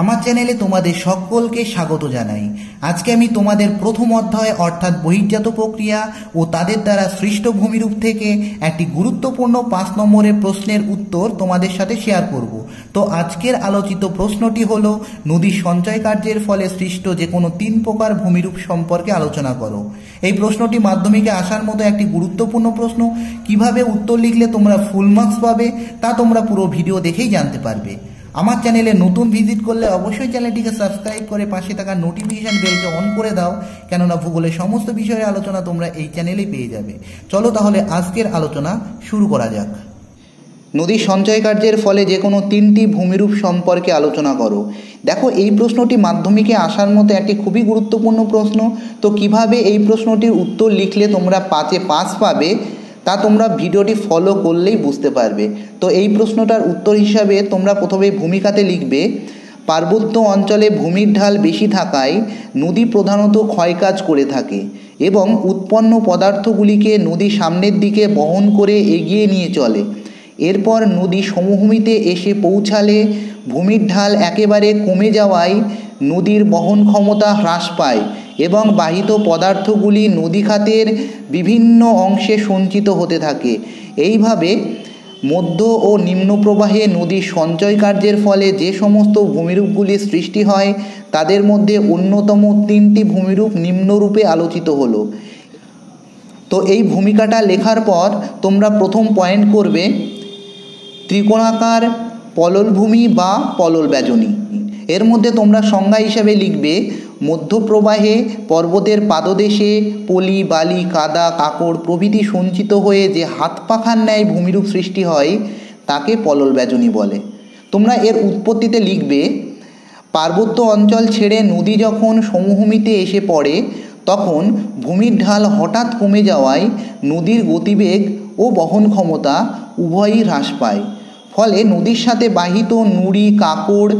আমার চ্যানেলে তোমাদের সকলকে স্বাগত জানাই। আজকে আমি তোমাদের প্রথম অধ্যায় অর্থাৎ বহির্জাত প্রক্রিয়া ও তাদের দ্বারা সৃষ্ট ভূমিরূপ থেকে একটি গুরুত্বপূর্ণ 5 নম্বরের প্রশ্নের উত্তর তোমাদের সাথে শেয়ার করব। তো আজকের আলোচিত প্রশ্নটি হলো নদীর সঞ্চয় কার্যের ফলে সৃষ্ট যে কোনো 3 প্রকার ভূমিরূপ সম্পর্কে আলোচনা করো। এই প্রশ্নটি মাধ্যমিকে আসার মতো একটি গুরুত্বপূর্ণ প্রশ্ন। কিভাবে উত্তর লিখলে তোমরা ফুল মার্কস পাবে তা তোমরা পুরো ভিডিও দেখেই জানতে পারবে। আমার চ্যানেলে নতুন ভিজিট করলে অবশ্যই চ্যানেলটিকে সাবস্ক্রাইব করে পাশে থাকা নোটিফিকেশন বেলকে অন করে দাও, কেননা ভূগোলের সমস্ত বিষয়ের আলোচনা তোমরা এই চ্যানেলেই পেয়ে যাবে। চলো তাহলে আজকের আলোচনা শুরু করা যাক। নদীর সঞ্চয় কার্যের ফলে যে কোনো 3টি ভূমিরূপ সম্পর্কে আলোচনা করো। দেখো, এই প্রশ্নটি মাধ্যমিকে আসার মতো একটি খুবই গুরুত্বপূর্ণ প্রশ্ন। তো কিভাবে এই প্রশ্নটির উত্তর লিখলে তোমরা 5-এ 5 পাবে তা তোমরা ভিডিওটি ফলো করলেই বুঝতে পারবে। তো এই প্রশ্নটার উত্তর হিসাবে তোমরা প্রথমে ভূমিকাতে লিখবে, পার্বত্য অঞ্চলে ভূমির ঢাল বেশি থাকায় নদী প্রধানত ক্ষয়কাজ করে থাকে এবং উৎপন্ন পদার্থগুলিকে নদী সামনের দিকে বহন করে এগিয়ে নিয়ে চলে। এরপর নদী সমভূমিতে এসে পৌঁছালে ভূমির ঢাল একেবারে কমে যাওয়ায় নদীর বহন ক্ষমতা হ্রাস পায় এবং বাহিত পদার্থগুলি নদীখাতের বিভিন্ন অংশে সঞ্চিত হতে থাকে। এইভাবে মধ্য ও নিম্ন প্রবাহে নদীর সঞ্চয় কার্যের ফলে যে সমস্ত ভূমিরূপগুলির সৃষ্টি হয় তাদের মধ্যে অন্যতম 3টি ভূমিরূপ নিম্নরূপে আলোচিত হলো। তো এই ভূমিকাটা লেখার পর তোমরা প্রথম পয়েন্ট করবে ত্রিকোণাকার পললভূমি বা পলল ব্যাজনী। এর মধ্যে তোমরা সংজ্ঞা হিসাবে লিখবে, মধ্যপ্রবাহে পর্বতের পাদদেশে পলি, বালি, কাদা, কাকড় প্রভৃতি সঞ্চিত হয়ে যে হাত পাখার ন্যায় ভূমিরূপ সৃষ্টি হয় তাকে পলল ব্যাজনী বলে। তোমরা এর উৎপত্তিতে লিখবে, পার্বত্য অঞ্চল ছেড়ে নদী যখন সমভূমিতে এসে পড়ে তখন ভূমির ঢাল হঠাৎ কমে যাওয়ায় নদীর গতিবেগ ও বহন ক্ষমতা উভয়ই হ্রাস পায়। ফলে নদীর সাথে বাহিত নুড়ি, কাকড়,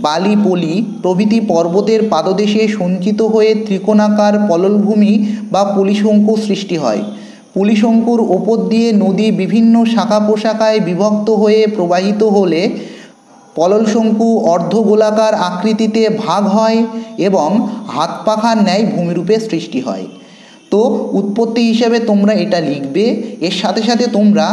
বালি, পলি প্রভৃতি পর্বতের পাদদেশে সঞ্চিত হয়ে ত্রিকোণাকার পললভূমি বা পলিশঙ্কু সৃষ্টি হয়। পলিশঙ্কুর ওপর দিয়ে নদী বিভিন্ন শাখা প্রশাখায় বিভক্ত হয়ে প্রবাহিত হলে পললশঙ্কু অর্ধগোলাকার আকৃতিতে ভাগ হয় এবং হাত পাখার ন্যায় ভূমিরূপে সৃষ্টি হয়। তো উৎপত্তি হিসেবে তোমরা এটা লিখবে। এর সাথে সাথে তোমরা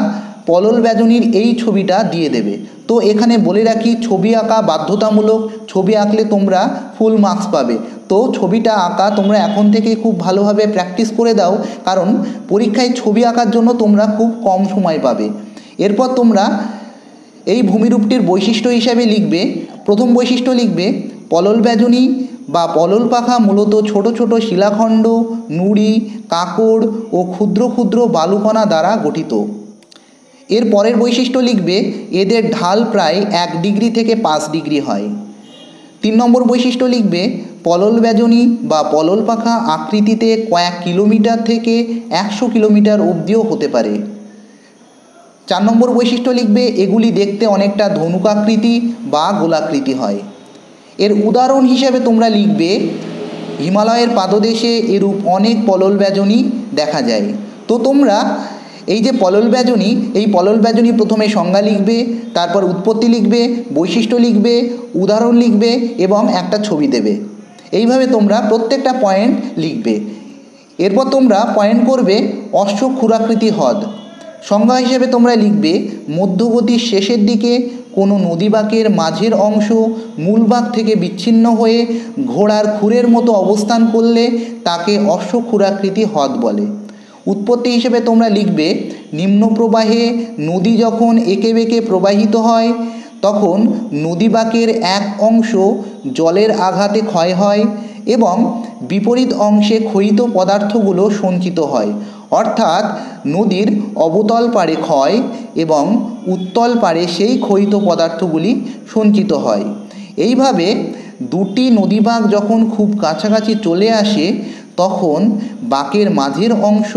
পলল ব্যাজনীর এই ছবিটা দিয়ে দেবে। তো এখানে বলে রাখি, ছবি আঁকা বাধ্যতামূলক। ছবি আঁকলে তোমরা ফুল মার্কস পাবে। তো ছবিটা আঁকা তোমরা এখন থেকে খুব ভালোভাবে প্র্যাকটিস করে দাও, কারণ পরীক্ষায় ছবি আঁকার জন্য তোমরা খুব কম সময় পাবে। এরপর তোমরা এই ভূমিরূপটির বৈশিষ্ট্য হিসাবে লিখবে, প্রথম বৈশিষ্ট্য লিখবে, পলল ব্যাজনী বা পলল পাখা মূলত ছোট ছোট শিলাখণ্ড, নুড়ি, কাকড় ও ক্ষুদ্র ক্ষুদ্র বালুকণা দ্বারা গঠিত। এর পরের বৈশিষ্ট্য লিখবে, এদের ঢাল প্রায় 1 ডিগ্রি থেকে 5 ডিগ্রি হয়। 3 নম্বর বৈশিষ্ট্য লিখবে, পলল ব্যাজনী বা পলল পাখা আকৃতিতে কয়েক কিলোমিটার থেকে 100 কিলোমিটার অবধিও হতে পারে। 4 নম্বর বৈশিষ্ট্য লিখবে, এগুলি দেখতে অনেকটা ধনুকাকৃতি বা গোলাকৃতি হয়। এর উদাহরণ হিসাবে তোমরা লিখবে, হিমালয়ের পাদদেশে এরূপ অনেক পলল ব্যাজনী দেখা যায়। তো তোমরা এই যে পলল ব্যাজনী, এই পলল ব্যাজনী প্রথমে সংজ্ঞা লিখবে, তারপর উৎপত্তি লিখবে, বৈশিষ্ট্য লিখবে, উদাহরণ লিখবে এবং একটা ছবি দেবে। এইভাবে তোমরা প্রত্যেকটা পয়েন্ট লিখবে। এরপর তোমরা পয়েন্ট করবে অশ্বক্ষুরাকৃতি হ্রদ। সংজ্ঞা হিসেবে তোমরা লিখবে, মধ্যগতির শেষের দিকে কোনো নদীবাঁকের মাঝের অংশ মূল বাঁক থেকে বিচ্ছিন্ন হয়ে ঘোড়ার খুরের মতো অবস্থান করলে তাকে অশ্বক্ষুরাকৃতি হ্রদ বলে। উৎপত্তি হিসেবে তোমরা লিখবে, নিম্ন প্রবাহে নদী যখন এঁকে বেঁকে প্রবাহিত হয় তখন নদীবাঁকের এক অংশ জলের আঘাতে ক্ষয় হয় এবং বিপরীত অংশে ক্ষয়িত পদার্থগুলো সঞ্চিত হয়। অর্থাৎ নদীর অবতল পাড়ে ক্ষয় এবং উত্তল পাড়ে সেই ক্ষয়িত পদার্থগুলি সঞ্চিত হয়। এইভাবে দুটি নদীবাঁক যখন খুব কাছাকাছি চলে আসে তখন বাঁকের মাঝের অংশ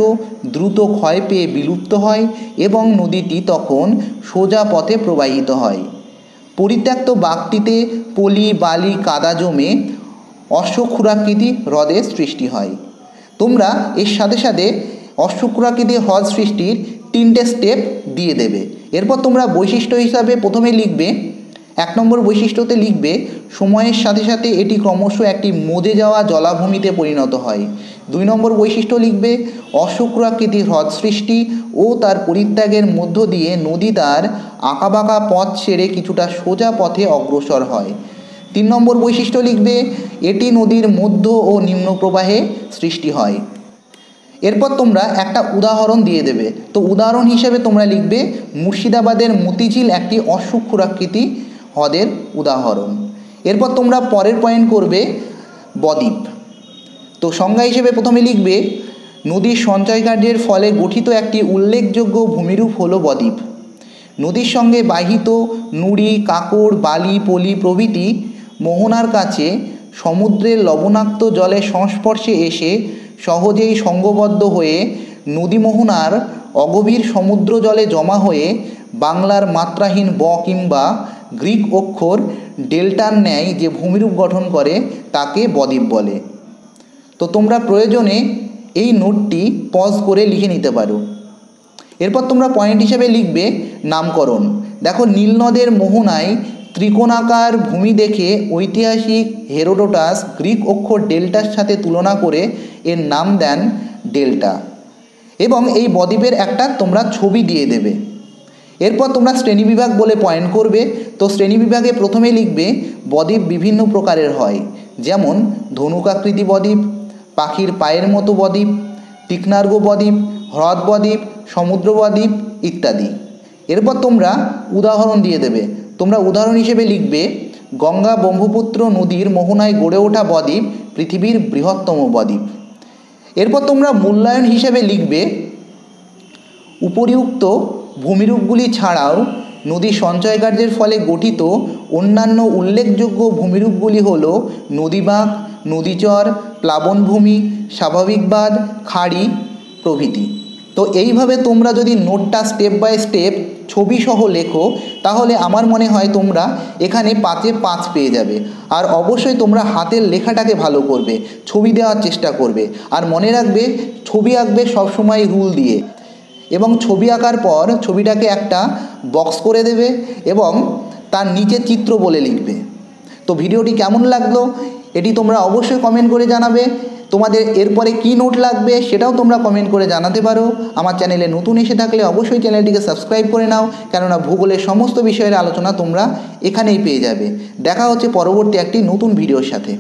দ্রুত ক্ষয় পেয়ে বিলুপ্ত হয় এবং নদীটি তখন সোজা পথে প্রবাহিত হয়। পরিত্যক্ত বাঁকটিতে পলি, বালি, কাদা জমে অশ্বক্ষুরাকৃতি হ্রদের সৃষ্টি হয়। তোমরা এর সাথে সাথে অশ্বক্ষুরাকৃতি হ্রদ সৃষ্টির 3টে স্টেপ দিয়ে দেবে। এরপর তোমরা বৈশিষ্ট্য হিসাবে প্রথমে লিখবে, 1 নম্বর বৈশিষ্ট্যতে লিখবে সময়ের সাথে সাথে এটি ক্রমশ একটি মজে যাওয়া জলাভূমিতে পরিণত হয়। 2 নম্বর বৈশিষ্ট্য লিখবে অশুক্রাকৃতি হ্রদ সৃষ্টি ও তার পরিত্যাগের মধ্য দিয়ে নদী তার আঁকাবাঁকা পথ ছেড়ে কিছুটা সোজা পথে অগ্রসর হয়। 3 নম্বর বৈশিষ্ট্য লিখবে এটি নদীর মধ্য ও নিম্ন প্রবাহে সৃষ্টি হয়। এরপর তোমরা একটা উদাহরণ দিয়ে দেবে। তো উদাহরণ হিসেবে তোমরা লিখবে মুর্শিদাবাদের মতিঝিল একটি অশুক্রাকৃতি হ্রদের উদাহরণ। এরপর তোমরা পরের পয়েন্ট করবে বদ্বীপ। তো সংজ্ঞা হিসেবে প্রথমে লিখবে নদীর সঞ্চয় কার্যের ফলে গঠিত একটি উল্লেখযোগ্য ভূমিরূপ হলো বদ্বীপ। নদীর সঙ্গে বাহিত নুড়ি, কাঁকড়, বালি, পলি প্রভৃতি মোহনার কাছে সমুদ্রের লবণাক্ত জলের সংস্পর্শে এসে সহজেই সঙ্গবদ্ধ হয়ে নদী মোহনার অগভীর সমুদ্র জলে জমা হয়ে বাংলার মাত্রাহীন ব কিংবা গ্রিক অক্ষর ডেল্টার ন্যায় যে ভূমিরূপ গঠন করে তাকে বদ্বীপ বলে। তো তোমরা প্রয়োজনে এই নোটটি পজ করে লিখে নিতে পারো। এরপর তোমরা পয়েন্ট হিসেবে লিখবে নামকরণ। দেখো নীলনদের মোহনায় ত্রিকোণাকার ভূমি দেখে ঐতিহাসিক হেরোডোটাস গ্রিক অক্ষর ডেল্টার সাথে তুলনা করে এর নাম দেন ডেল্টা এবং এই বদ্বীপের একটা তোমরা ছবি দিয়ে দেবে। এরপর তোমরা শ্রেণীবিভাগ বলে পয়েন্ট করবে। তো শ্রেণীবিভাগে প্রথমে লিখবে বদ্বীপ বিভিন্ন প্রকারের হয়, যেমন ধনুকাকৃতি বদ্বীপ, পাখির পায়ের মতো বদ্বীপ, তীক্ষ্ণার্ঘ বদ্বীপ, হ্রদ বদ্বীপ, সমুদ্র বদ্বীপ ইত্যাদি। এরপর তোমরা উদাহরণ দিয়ে দেবে। তোমরা উদাহরণ হিসেবে লিখবে গঙ্গা ব্রহ্মপুত্র নদীর মোহনায় গড়ে ওঠা বদ্বীপ পৃথিবীর বৃহত্তম বদ্বীপ। এরপর তোমরা মূল্যায়ন হিসেবে লিখবে উপরিউক্ত ভূমিরূপগুলি ছাড়াও নদী সঞ্চয় কার্যের ফলে গঠিত অন্যান্য উল্লেখযোগ্য ভূমিরূপগুলি হল নদীবাঁক, নদীচর, প্লাবনভূমি, স্বাভাবিক বাঁধ, খাড়ি প্রভৃতি। তো এইভাবে তোমরা যদি নোটটা স্টেপ বাই স্টেপ ছবিসহ লেখো তাহলে আমার মনে হয় তোমরা এখানে 5-এ 5 পেয়ে যাবে। আর অবশ্যই তোমরা হাতের লেখাটাকে ভালো করবে, ছবি দেওয়ার চেষ্টা করবে। আর মনে রাখবে ছবি আঁকবে সবসময় রুল দিয়ে, এবং ছবি আঁকার পর ছবিটাকে একটা বক্স করে দেবে এবং তার নিচে চিত্র বলে লিখবে। তো ভিডিওটি কেমন লাগলো এটি তোমরা অবশ্যই কমেন্ট করে জানাবে। তোমাদের এরপরে কী নোট লাগবে সেটাও তোমরা কমেন্ট করে জানাতে পারো। আমার চ্যানেলে নতুন এসে থাকলে অবশ্যই চ্যানেলটিকে সাবস্ক্রাইব করে নাও, কেননা ভূগোলের সমস্ত বিষয়ের আলোচনা তোমরা এখানেই পেয়ে যাবে। দেখা হচ্ছে পরবর্তী একটি নতুন ভিডিওর সাথে।